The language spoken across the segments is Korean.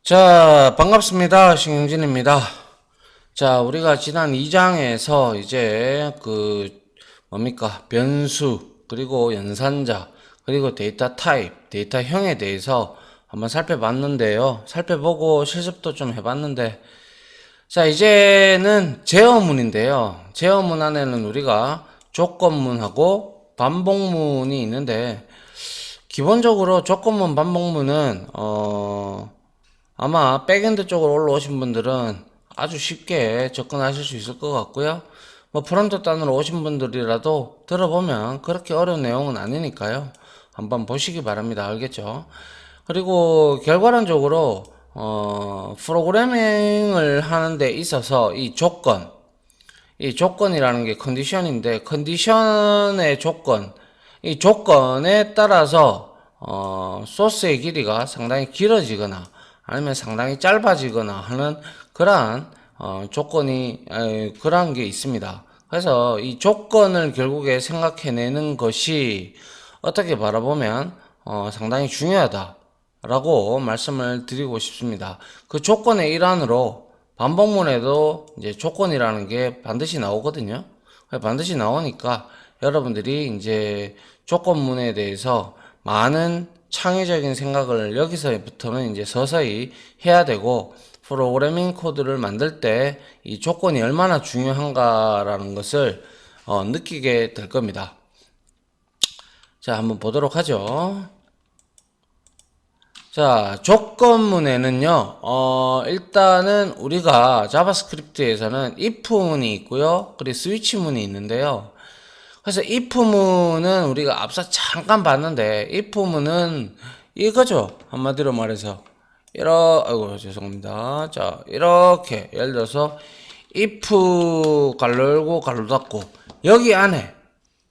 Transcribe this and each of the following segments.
자, 반갑습니다. 신경진입니다. 자, 우리가 지난 2장에서 이제 변수, 그리고 연산자, 그리고 데이터 타입, 데이터형에 대해서 한번 살펴봤는데요. 살펴보고 실습도 좀 해봤는데, 자, 이제는 제어문인데요. 제어문 안에는 우리가 조건문하고 반복문이 있는데, 기본적으로 조건문, 반복문은, 아마 백엔드 쪽으로 올라오신 분들은 아주 쉽게 접근하실 수 있을 것 같고요. 뭐 프론트 단으로 오신 분들이라도 들어보면 그렇게 어려운 내용은 아니니까요. 한번 보시기 바랍니다. 알겠죠? 그리고 결과론적으로 프로그래밍을 하는 데 있어서 이 조건이라는 게 컨디션인데, 컨디션의 조건, 이 조건에 따라서 소스의 길이가 상당히 길어지거나 아니면 상당히 짧아지거나 하는 그러한 그러한 게 있습니다. 그래서 이 조건을 결국에 생각해내는 것이 어떻게 바라보면 상당히 중요하다라고 말씀을 드리고 싶습니다. 그 조건의 일환으로 반복문에도 이제 조건이라는 게 반드시 나오거든요. 반드시 나오니까 여러분들이 이제 조건문에 대해서 많은 창의적인 생각을 여기서부터는 이제 서서히 해야 되고, 프로그래밍 코드를 만들 때 이 조건이 얼마나 중요한가라는 것을 느끼게 될 겁니다. 자, 한번 보도록 하죠. 자, 조건문에는요, 일단은 우리가 자바스크립트에서는 if문이 있고요, 그리고 스위치문이 있는데요. 그래서 if문은 우리가 앞서 잠깐 봤는데, if문은 이거죠. 한마디로 말해서. 아이고, 죄송합니다. 자, 이렇게, 예를 들어서, if 갈로 열고 갈로 닫고, 여기 안에,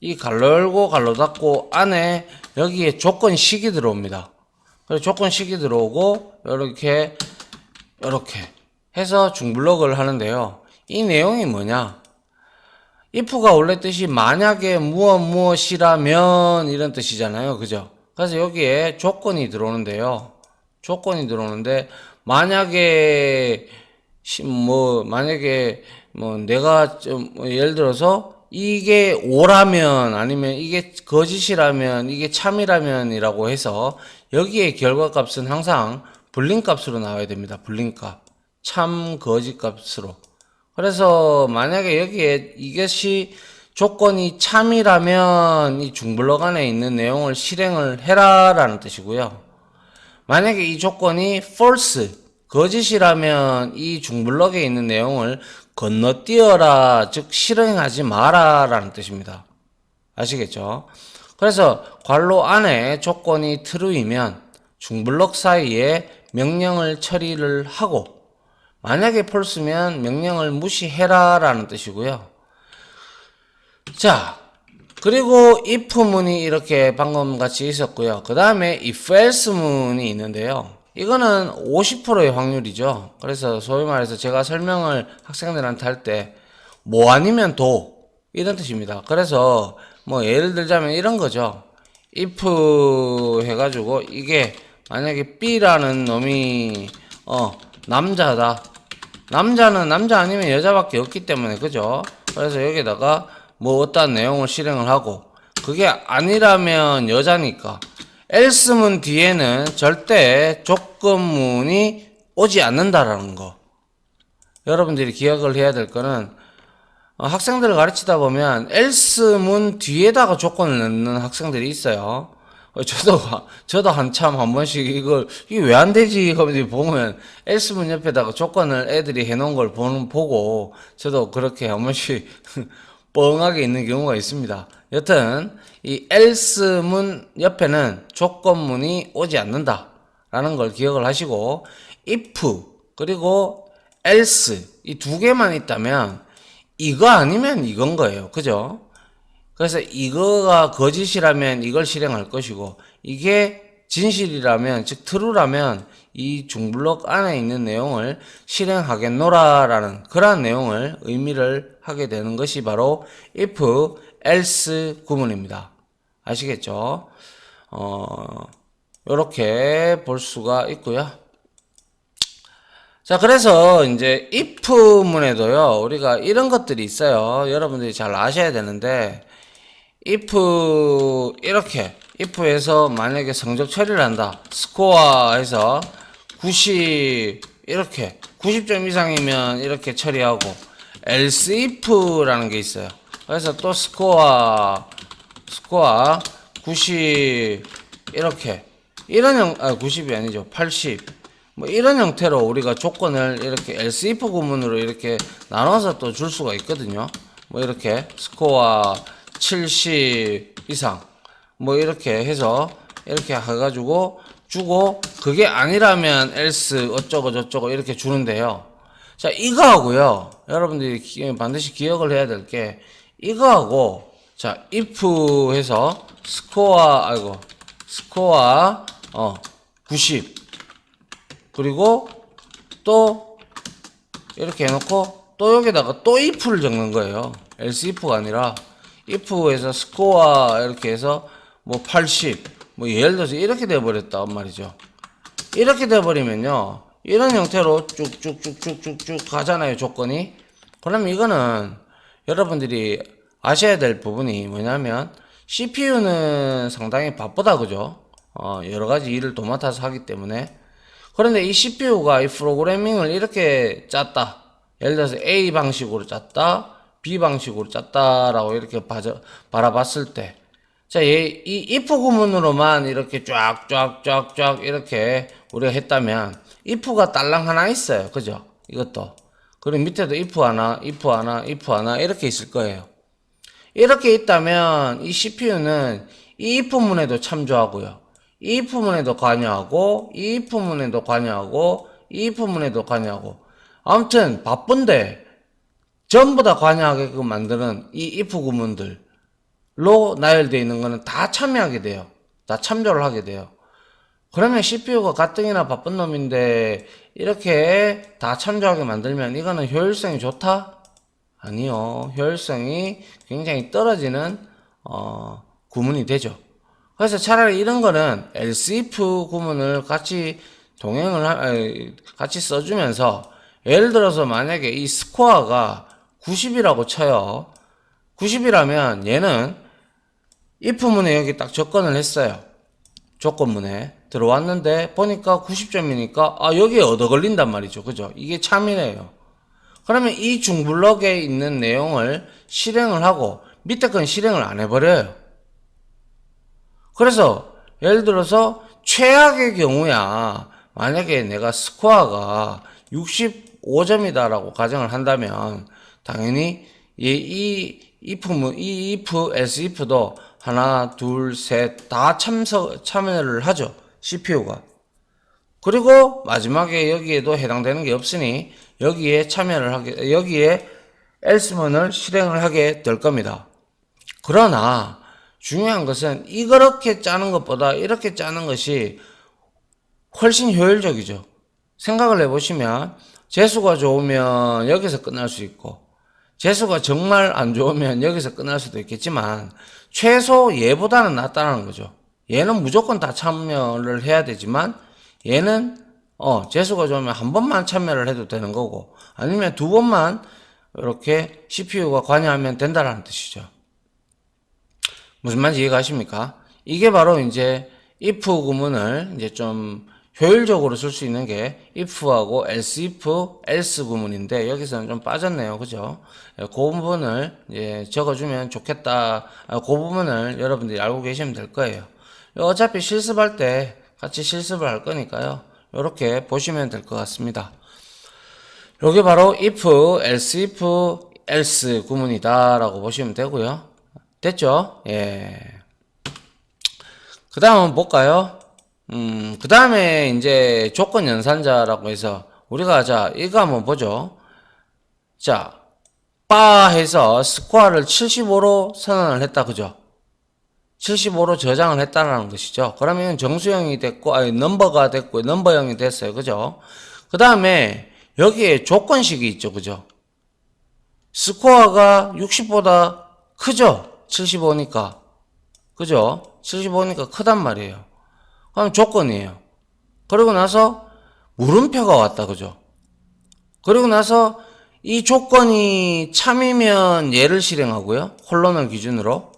이 갈로 열고 갈로 닫고 안에, 여기에 조건식이 들어옵니다. 그래서 조건식이 들어오고, 이렇게 해서 중블럭을 하는데요. 이 내용이 뭐냐? if가 원래 뜻이 만약에 무엇이라면 이런 뜻이잖아요. 그죠? 그래서 여기에 조건이 들어오는데요. 조건이 들어오는데 만약에 내가 예를 들어서 이게 오라면 아니면 이게 거짓이라면 이게 참이라면이라고 해서 여기에 결과값은 항상 불린 값으로 나와야 됩니다. 불린 값. 참 거짓 값으로. 그래서 만약에 여기에 이것이 조건이 참이라면 이 중블럭 안에 있는 내용을 실행을 해라 라는 뜻이고요. 만약에 이 조건이 false, 거짓이라면 이 중블럭에 있는 내용을 건너뛰어라, 즉 실행하지 마라 라는 뜻입니다. 아시겠죠? 그래서 괄호 안에 조건이 true이면 중블럭 사이에 명령을 처리를 하고, 만약에 false면 명령을 무시해라 라는 뜻이고요. 자, 그리고 if문이 이렇게 방금 같이 있었고요. 그 다음에 if else문이 있는데요. 이거는 50%의 확률이죠. 그래서 소위 말해서 제가 설명을 학생들한테 할 때 뭐 아니면 도 이런 뜻입니다. 그래서 뭐 예를 들자면 이런 거죠. if 해가지고 이게 만약에 B라는 놈이 남자다. 남자는 남자 아니면 여자밖에 없기 때문에, 그죠? 그래서 여기다가 뭐 어떤 내용을 실행을 하고, 그게 아니라면 여자니까 else문 뒤에는 절대 조건문이 오지 않는다라는 거. 여러분들이 기억을 해야 될 거는, 학생들을 가르치다 보면 else문 뒤에다가 조건을 넣는 학생들이 있어요. 저도 한참 한 번씩 이게 왜 안 되지? 하면서 보면, else문 옆에다가 조건을 애들이 해놓은 걸 보고, 저도 그렇게 한 번씩 뻥하게 있는 경우가 있습니다. 여튼, 이 else문 옆에는 조건문이 오지 않는다 라는 걸 기억을 하시고, if, 그리고 else, 이 두 개만 있다면, 이거 아니면 이건 거예요. 그죠? 그래서 이거가 거짓이라면 이걸 실행할 것이고, 이게 진실이라면, 즉 true라면 이 중블럭 안에 있는 내용을 실행하겠노라라는 그러한 내용을 의미를 하게 되는 것이 바로 if, else 구문입니다. 아시겠죠? 이렇게 볼 수가 있고요. 자, 그래서 이제 if문에도요, 우리가 이런 것들이 있어요. 여러분들이 잘 아셔야 되는데, if, 이렇게, if에서 만약에 성적 처리를 한다. 스코어에서 90, 이렇게, 90점 이상이면 이렇게 처리하고, else if라는 게 있어요. 그래서 또 스코어 90, 이렇게, 이런 90이 아니죠. 80. 뭐 이런 형태로 우리가 조건을 이렇게 else if 구문으로 이렇게 나눠서 또 줄 수가 있거든요. 뭐 이렇게 스코어 70 이상 뭐 이렇게 해서 이렇게 해가지고 주고, 그게 아니라면 else 어쩌고 저쩌고 이렇게 주는데요. 자, 이거하고요, 여러분들이 반드시 기억을 해야 될 게 이거하고, 자, if 해서 스코어 90, 그리고 또 이렇게 해놓고 또 여기다가 또 if를 적는 거예요. else if가 아니라 if에서 스코어 이렇게 해서 뭐 80, 뭐 예를 들어서 이렇게 돼버렸단 말이죠. 이렇게 돼버리면요, 이런 형태로 쭉쭉쭉쭉쭉쭉 가잖아요, 조건이. 그럼 이거는 여러분들이 아셔야 될 부분이 뭐냐면, CPU는 상당히 바쁘다, 그죠? 여러 가지 일을 도맡아서 하기 때문에. 그런데 이 CPU가 이 프로그래밍을 이렇게 짰다. 예를 들어서 A 방식으로 짰다, B 방식으로 짰다라고 이렇게 바라봤을 때, 자, 이 if 구문으로만 이렇게 쫙쫙쫙쫙 이렇게 우리가 했다면, if가 딸랑 하나 있어요. 그죠? 이것도. 그리고 밑에도 if 하나, if 하나, if 하나 이렇게 있을 거예요. 이렇게 있다면 이 CPU는 이 if문에도 참조하고요, 이 if문에도 관여하고, 이 if문에도 관여하고, 이 if문에도 관여하고, 아무튼 바쁜데 전부 다 관여하게끔 만드는 이 if 구문들로 나열되어 있는 거는 다 참여하게 돼요. 다 참조를 하게 돼요. 그러면 CPU가 가뜩이나 바쁜 놈인데 이렇게 다 참조하게 만들면 이거는 효율성이 좋다? 아니요. 효율성이 굉장히 떨어지는 구문이 되죠. 그래서 차라리 이런 거는 else if 구문을 같이 같이 써주면서, 예를 들어서 만약에 이 스코어가 90이라고 쳐요. 90이라면 얘는 if문에 여기 딱 접근을 했어요. 조건문에 들어왔는데 보니까 90점이니까 여기에 얻어 걸린단 말이죠. 그죠? 이게 참이네요. 그러면 이 중블럭에 있는 내용을 실행을 하고 밑에 건 실행을 안 해버려요. 그래서 예를 들어서 최악의 경우야, 만약에 내가 스코어가 65점이다라고 가정을 한다면 당연히 이 if, else if도 하나, 둘, 셋 다 참여를 하죠. CPU가. 그리고 마지막에 여기에도 해당되는 게 없으니 여기에 여기에 else문을 실행을 하게 될 겁니다. 그러나 중요한 것은 이렇게 짜는 것보다 이렇게 짜는 것이 훨씬 효율적이죠. 생각을 해보시면 재수가 좋으면 여기서 끝날 수 있고, 재수가 정말 안 좋으면 여기서 끝날 수도 있겠지만 최소 얘보다는 낫다는 거죠. 얘는 무조건 다 참여를 해야 되지만 얘는 재수가 좋으면 한 번만 참여를 해도 되는 거고, 아니면 두 번만 이렇게 CPU가 관여하면 된다는 뜻이죠. 무슨 말인지 이해가십니까? 이게 바로 이제 if 구문을 이제 좀 효율적으로 쓸 수 있는 게 if하고 else if, else 구문인데 여기서는 좀 빠졌네요. 그죠? 그 부분을 이제 적어주면 좋겠다. 그 부분을 여러분들이 알고 계시면 될 거예요. 어차피 실습할 때 같이 실습을 할 거니까요. 이렇게 보시면 될 것 같습니다. 이게 바로 if, else if, else 구문이다 라고 보시면 되고요. 됐죠? 예. 그 다음은 볼까요? 그 다음에 이제 조건 연산자라고 해서 우리가 이거 한번 보죠. 자, 바 해서 스코어를 75로 선언을 했다. 그죠? 75로 저장을 했다라는 것이죠. 그러면 정수형이 됐고, 넘버가 됐고, 넘버형이 됐어요. 그죠? 그 다음에 여기에 조건식이 있죠. 그죠? 스코어가 60보다 크죠? 75니까. 그죠? 75니까 크단 말이에요. 그럼 조건이에요. 그러고 나서 물음표가 왔다. 그죠? 그리고 나서 이 조건이 참이면 얘를 실행하고요. 콜론을 기준으로.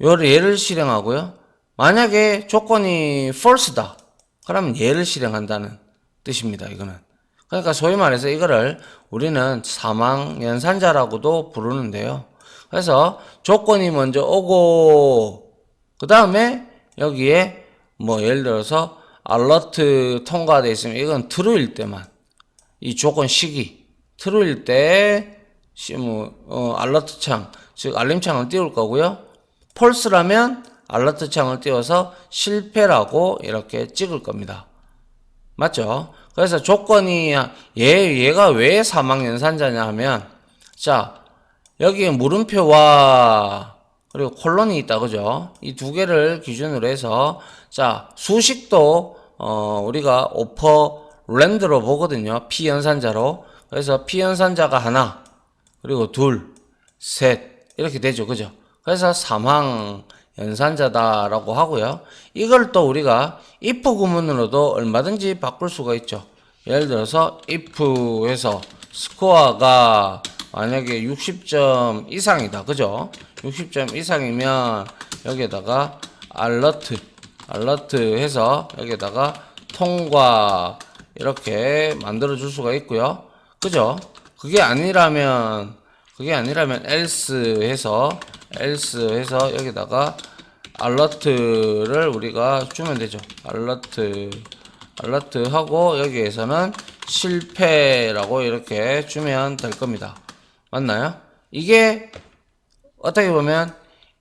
얘를 실행하고요. 만약에 조건이 false다. 그러면 얘를 실행한다는 뜻입니다. 이거는. 그러니까 소위 말해서 이거를 우리는 사망 연산자라고도 부르는데요. 그래서 조건이 먼저 오고 그 다음에 여기에 뭐 예를 들어서 alert 통과되어 있으면 이건 true일 때만 이 조건 시기 true일 때 alert 창 즉 알림창을 띄울 거고요. false라면 alert 창을 띄워서 실패라고 이렇게 찍을 겁니다. 맞죠? 그래서 조건이 얘가 왜 사망 연산자냐 하면 자 여기에 물음표와 그리고 콜론이 있다 그죠? 이 두 개를 기준으로 해서 자 수식도 우리가 오퍼랜드로 보거든요. 피연산자로. 그래서 피연산자가 하나 그리고 둘, 셋 이렇게 되죠. 그죠? 그래서 사망 연산자다라고 하고요. 이걸 또 우리가 if 구문으로도 얼마든지 바꿀 수가 있죠. 예를 들어서 if 해서 스코어가 만약에 60점 이상이다. 그죠? 60점 이상이면 여기에다가 alert 해서 여기에다가 통과 이렇게 만들어 줄 수가 있고요. 그죠? 그게 아니라면 else 해서 여기다가 alert를 우리가 주면 되죠. alert 하고 여기에서는 실패라고 이렇게 주면 될 겁니다. 맞나요? 이게 어떻게 보면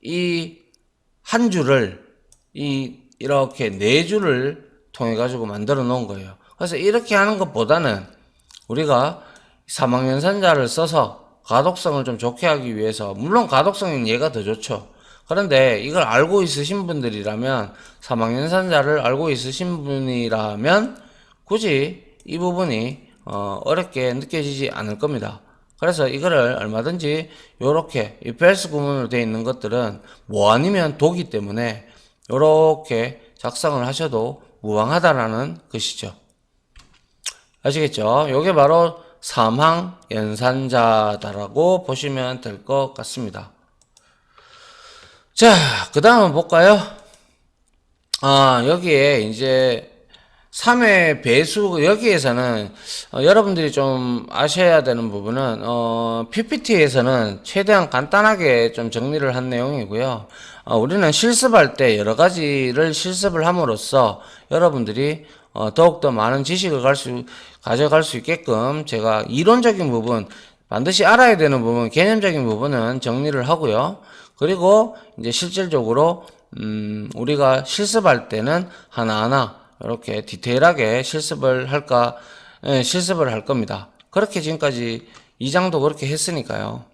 이 한 줄을 이렇게 네 줄을 통해 가지고 만들어 놓은 거예요. 그래서 이렇게 하는 것보다는 우리가 사망연산자를 써서 가독성을 좀 좋게 하기 위해서 물론 가독성은 얘가 더 좋죠. 그런데 이걸 알고 있으신 분들이라면 사망연산자를 알고 있으신 분이라면 굳이 이 부분이 어렵게 느껴지지 않을 겁니다. 그래서 이거를 얼마든지 요렇게 if else 구문으로 되어 있는 것들은 뭐 아니면 도기 때문에 요렇게 작성을 하셔도 무방하다라는 것이죠. 아시겠죠? 요게 바로 사망 연산자다라고 보시면 될 것 같습니다. 자, 그 다음은 볼까요? 여기에 이제 3의 배수, 여기에서는, 여러분들이 좀 아셔야 되는 부분은, PPT에서는 최대한 간단하게 좀 정리를 한 내용이고요. 우리는 실습할 때 여러 가지를 실습을 함으로써 여러분들이, 더욱더 많은 지식을 가져갈 수 있게끔 제가 이론적인 부분, 반드시 알아야 되는 부분, 개념적인 부분은 정리를 하고요. 그리고 이제 실질적으로, 우리가 실습할 때는 하나하나 이렇게 디테일하게 실습을 할 겁니다. 그렇게 지금까지 2장도 그렇게 했으니까요.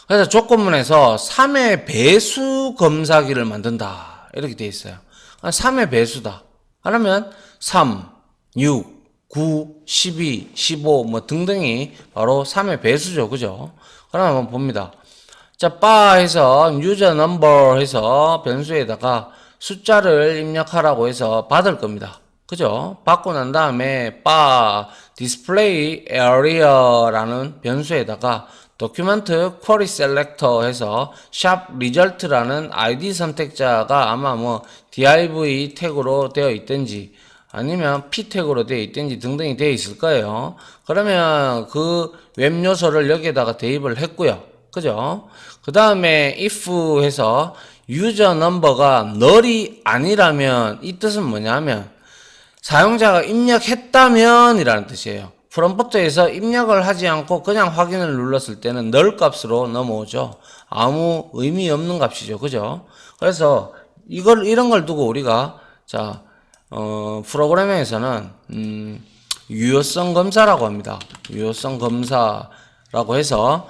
그래서 조건문에서 3의 배수 검사기를 만든다. 이렇게 되어 있어요. 3의 배수다. 그러면 3, 6, 9, 12, 15 뭐 등등이 바로 3의 배수죠. 그죠? 그럼 한번 봅니다. 자, 바 해서 유저 넘버 해서 변수에다가 숫자를 입력하라고 해서 받을 겁니다. 그죠? 받고 난 다음에 바 display area라는 변수에다가 document query selector 해서 샵 result라는 id 선택자가 아마 뭐 div 태그로 되어 있든지 아니면 p 태그로 되어 있든지 등등이 되어 있을 거예요. 그러면 그 웹 요소를 여기에다가 대입을 했고요. 그죠? 그 다음에 if 해서 유저 넘버가 null이 아니라면 이 뜻은 뭐냐면 사용자가 입력했다면 이라는 뜻이에요. 프롬프트에서 입력을 하지 않고 그냥 확인을 눌렀을 때는 null 값으로 넘어오죠. 아무 의미 없는 값이죠. 그죠? 그래서 이런 걸 두고 우리가 자 프로그래밍에서는 유효성 검사라고 합니다. 유효성 검사라고 해서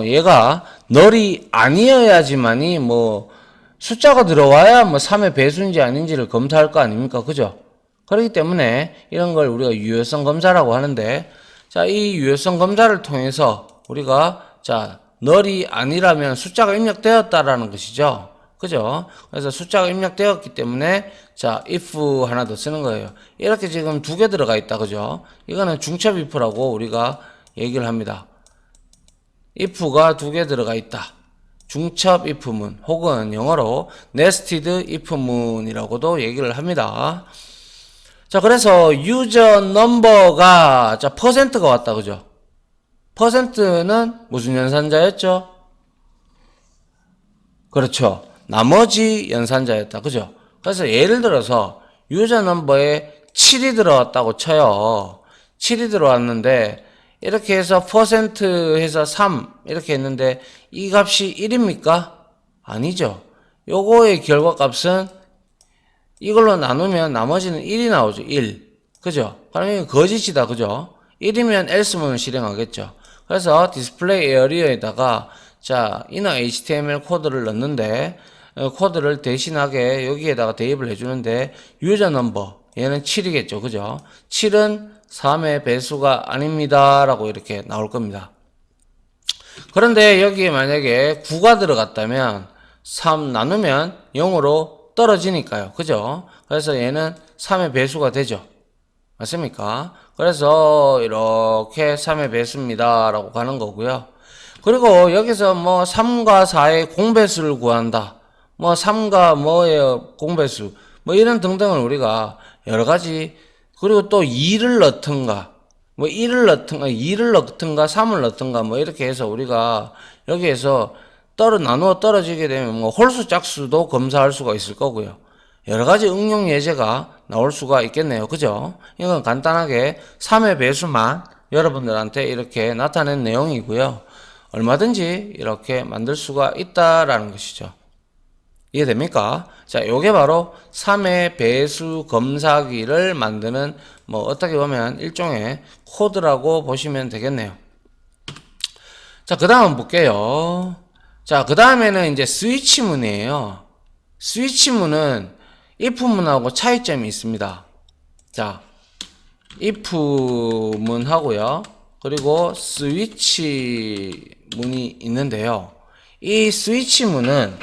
얘가 null이 아니어야지만이 뭐 숫자가 들어와야 뭐 3의 배수인지 아닌지를 검사할 거 아닙니까? 그죠? 그렇기 때문에 이런 걸 우리가 유효성 검사라고 하는데, 자, 이 유효성 검사를 통해서 우리가, 자, null이 아니라면 숫자가 입력되었다라는 것이죠. 그죠? 그래서 숫자가 입력되었기 때문에 자, if 하나 더 쓰는 거예요. 이렇게 지금 두 개 들어가 있다. 그죠? 이거는 중첩 if라고 우리가 얘기를 합니다. if가 두 개 들어가 있다. 중첩 if문 혹은 영어로 nested if문이라고도 얘기를 합니다. 자, 그래서 유저 넘버가 자 퍼센트가 왔다. 그죠? 퍼센트는 무슨 연산자였죠? 그렇죠. 나머지 연산자였다. 그죠? 그래서 예를 들어서 유저 넘버에 7이 들어왔다고 쳐요. 7이 들어왔는데 이렇게 해서 퍼센트 해서 3 이렇게 했는데 이 값이 1입니까? 아니죠. 요거의 결과값은 이걸로 나누면 나머지는 1이 나오죠. 1. 그죠? 그러면 이거 거짓이다. 그죠? 1이면 else문을 실행하겠죠. 그래서 display area에다가 자, inner HTML 코드를 넣는데 코드를 대신하게 여기에다가 대입을 해주는데 유저 넘버 얘는 7이겠죠. 그죠? 7은 3의 배수가 아닙니다. 라고 이렇게 나올 겁니다. 그런데 여기에 만약에 9가 들어갔다면 3 나누면 0으로 떨어지니까요. 그죠? 그래서 얘는 3의 배수가 되죠. 맞습니까? 그래서 이렇게 3의 배수입니다. 라고 가는 거고요. 그리고 여기서 뭐 3과 4의 공배수를 구한다. 뭐 3과 뭐의 공배수. 뭐 이런 등등을 우리가 여러 가지 그리고 또 2를 넣든가 뭐 1을 넣든가 2를 넣든가 3을 넣든가 뭐 이렇게 해서 우리가 여기에서 나누어 떨어지게 되면 뭐 홀수 짝수도 검사할 수가 있을 거고요. 여러 가지 응용 예제가 나올 수가 있겠네요. 그죠? 이건 간단하게 3의 배수만 여러분들한테 이렇게 나타낸 내용이고요. 얼마든지 이렇게 만들 수가 있다라는 것이죠. 이해됩니까? 자, 요게 바로 3의 배수 검사기를 만드는 뭐 어떻게 보면 일종의 코드라고 보시면 되겠네요. 자, 그 다음 볼게요. 자, 그 다음에는 이제 스위치문이에요. 스위치문은 if문하고 차이점이 있습니다. 자, if문 하고요. 그리고 스위치문이 있는데요. 이 스위치문은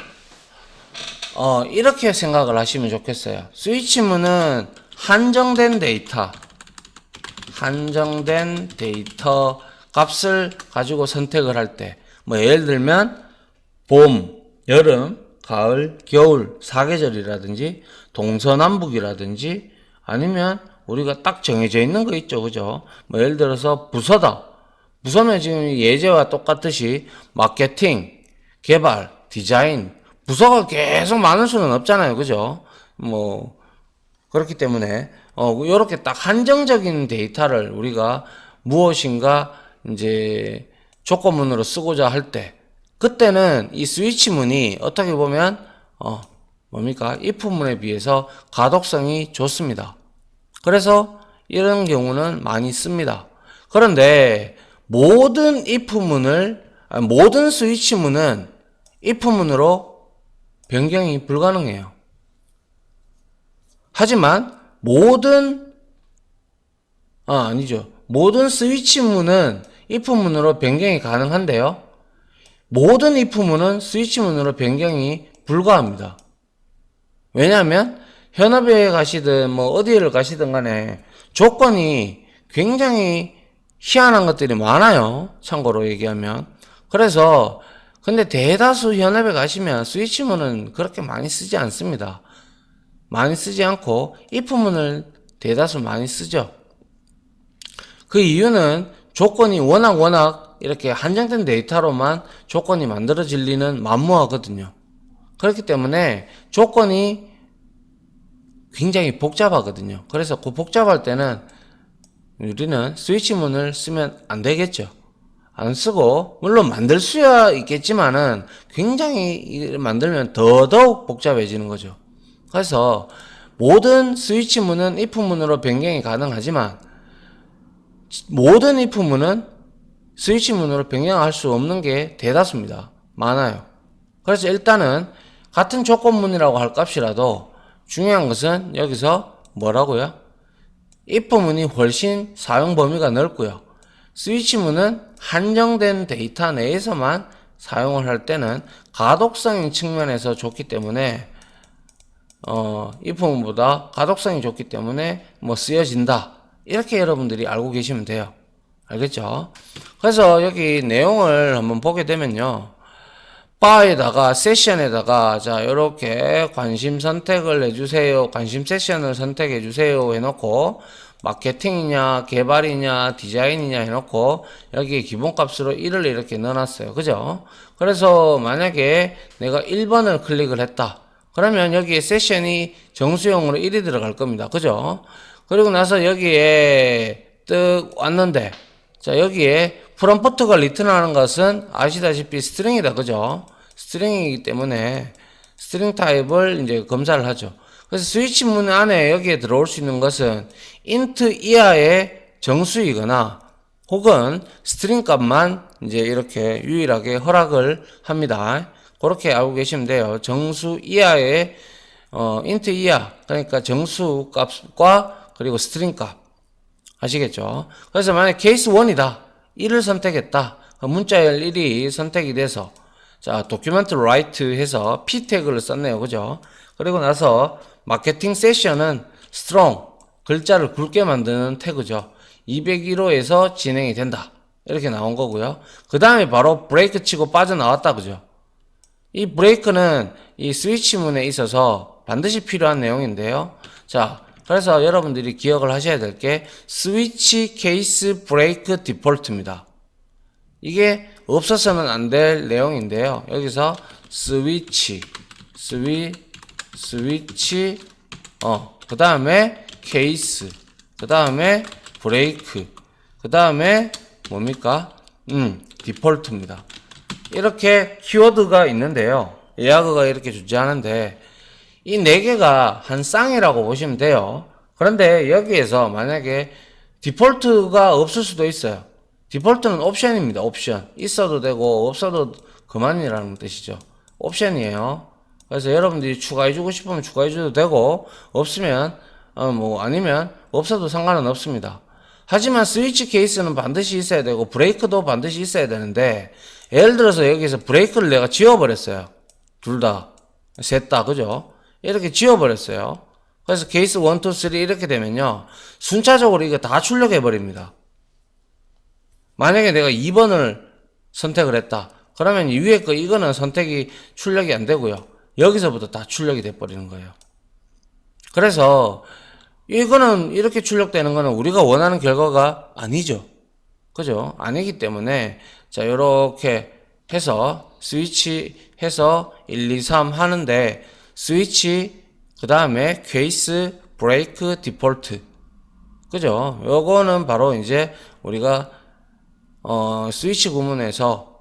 이렇게 생각을 하시면 좋겠어요. 스위치문은 한정된 데이터 값을 가지고 선택을 할 때, 뭐 예를 들면 봄, 여름, 가을, 겨울, 사계절이라든지 동서남북이라든지 아니면 우리가 딱 정해져 있는 거 있죠. 그죠? 뭐 예를 들어서 부서다. 부서면 지금 예제와 똑같듯이 마케팅, 개발, 디자인, 부서가 계속 많을 수는 없잖아요. 그죠? 뭐 그렇기 때문에 요렇게 딱 한정적인 데이터를 우리가 무엇인가 이제 조건문으로 쓰고자 할 때 그때는 이 스위치문이 어떻게 보면 뭡니까? if문에 비해서 가독성이 좋습니다. 그래서 이런 경우는 많이 씁니다. 그런데 모든 모든 스위치문은 if문으로 변경이 불가능해요. 하지만 모든 스위치문은 if문으로 변경이 가능한데요. 모든 if문은 스위치문으로 변경이 불가합니다. 왜냐하면 현업에 가시든 뭐 어디를 가시든 간에 조건이 굉장히 희한한 것들이 많아요. 참고로 얘기하면. 그래서 근데 대다수 현업에 가시면 스위치문은 그렇게 많이 쓰지 않습니다. 많이 쓰지 않고 if문을 대다수 많이 쓰죠. 그 이유는 조건이 워낙 이렇게 한정된 데이터로만 조건이 만들어질 리는 만무하거든요. 그렇기 때문에 조건이 굉장히 복잡하거든요. 그래서 그 복잡할 때는 우리는 스위치문을 쓰면 안 되겠죠. 안 쓰고 물론 만들 수야 있겠지만은 굉장히 만들면 더더욱 복잡해지는 거죠. 그래서 모든 스위치문은 if문으로 변경이 가능하지만 모든 if문은 스위치문으로 변경할 수 없는 게 대다수입니다. 많아요. 그래서 일단은 같은 조건문이라고 할 값이라도 중요한 것은 여기서 뭐라고요? if문이 훨씬 사용 범위가 넓고요. 스위치문은 한정된 데이터 내에서만 사용을 할 때는 가독성인 측면에서 좋기 때문에 if문보다 가독성이 좋기 때문에 뭐 쓰여진다. 이렇게 여러분들이 알고 계시면 돼요. 알겠죠? 그래서 여기 내용을 한번 보게 되면요. 바에다가 세션에다가 자 이렇게 관심 선택을 해주세요. 관심 세션을 선택해 주세요 해놓고 마케팅이냐 개발이냐 디자인이냐 해놓고 여기에 기본값으로 1을 이렇게 넣어놨어요. 그죠? 그래서 만약에 내가 1번을 클릭을 했다. 그러면 여기에 세션이 정수용으로 1이 들어갈 겁니다. 그죠? 그리고 나서 여기에 뜩 왔는데 자 여기에 프롬프트가 리턴하는 것은 아시다시피 스트링이다. 그죠? 스트링이기 때문에 스트링 타입을 이제 검사를 하죠. 그래서 스위치 문 안에 여기에 들어올 수 있는 것은 int 이하의 정수이거나 혹은 스트링 값만 이제 이렇게 유일하게 허락을 합니다. 그렇게 알고 계시면 돼요. 정수 이하의 int 이하 그러니까 정수 값과 그리고 스트링 값 아시겠죠? 그래서 만약 케이스 1이다. 1을 선택했다. 문자열 1이 선택이 돼서 자 도큐멘트 라이트 해서 p 태그를 썼네요. 그죠? 그리고 나서 마케팅 세션은 strong 글자를 굵게 만드는 태그죠. 201호에서 진행이 된다. 이렇게 나온 거고요. 그 다음에 바로 브레이크 치고 빠져나왔다. 그죠? 이 브레이크는 이 스위치 문에 있어서 반드시 필요한 내용인데요. 자, 그래서 여러분들이 기억을 하셔야 될 게 스위치 케이스 브레이크 디폴트입니다. 이게 없어서는 안 될 내용인데요. 여기서 스위치 그 다음에 케이스 그 다음에 브레이크 그 다음에 뭡니까? 디폴트입니다. 이렇게 키워드가 있는데요. 예약어가 이렇게 존재하는데 이 네 개가 한 쌍이라고 보시면 돼요. 그런데 여기에서 만약에 디폴트가 없을 수도 있어요. 디폴트는 옵션입니다. 옵션. 있어도 되고 없어도 그만이라는 뜻이죠. 옵션이에요. 그래서 여러분들이 추가해주고 싶으면 추가해줘도 되고 없으면 뭐 아니면 없어도 상관은 없습니다. 하지만 스위치 케이스는 반드시 있어야 되고 브레이크도 반드시 있어야 되는데 예를 들어서 여기서 브레이크를 내가 지워버렸어요. 둘 다. 셋 다. 그죠? 이렇게 지워버렸어요. 그래서 케이스 1, 2, 3 이렇게 되면요. 순차적으로 이거 다 출력해버립니다. 만약에 내가 2번을 선택을 했다. 그러면 이 위에 거 이거는 선택이 출력이 안 되고요. 여기서부터 다 출력이 돼버리는 거예요. 그래서 이거는 이렇게 출력되는 거는 우리가 원하는 결과가 아니죠. 그죠? 아니기 때문에 자 요렇게 해서 스위치 해서 1, 2, 3 하는데 스위치 그 다음에 케이스 브레이크 디폴트 그죠? 요거는 바로 이제 우리가 스위치 구문에서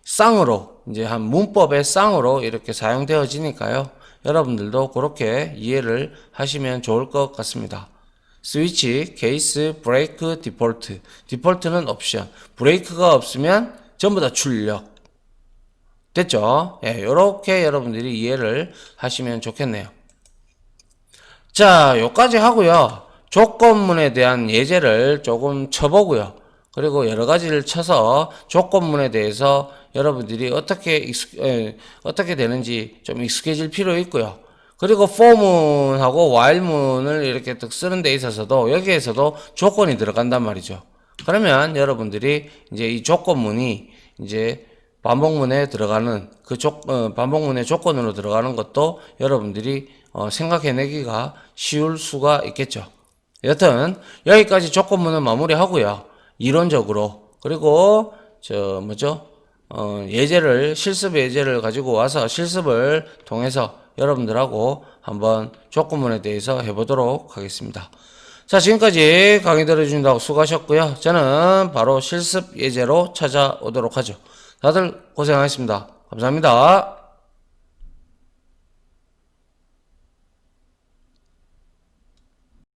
쌍으로 이제 한 문법의 쌍으로 이렇게 사용되어지니까요. 여러분들도 그렇게 이해를 하시면 좋을 것 같습니다. 스위치, 케이스, 브레이크, 디폴트. 디폴트는 옵션. 브레이크가 없으면 전부 다 출력. 됐죠? 예, 요렇게 여러분들이 이해를 하시면 좋겠네요. 자, 요까지 하고요. 조건문에 대한 예제를 조금 쳐보고요. 그리고 여러 가지를 쳐서 조건문에 대해서 여러분들이 어떻게 되는지 좀 익숙해질 필요 있고요. 그리고 for문하고 while문을 이렇게 딱 쓰는 데 있어서도 여기에서도 조건이 들어간단 말이죠. 그러면 여러분들이 이제 이 조건문이 이제 반복문에 들어가는 반복문의 조건으로 들어가는 것도 여러분들이 생각해내기가 쉬울 수가 있겠죠. 여튼 여기까지 조건문은 마무리하고요. 이론적으로 그리고 실습 예제를 가지고 와서 실습을 통해서 여러분들하고 한번 조건문에 대해서 해보도록 하겠습니다. 자, 지금까지 강의 들어주신다고 수고하셨고요. 저는 바로 실습 예제로 찾아오도록 하죠. 다들 고생하셨습니다. 감사합니다.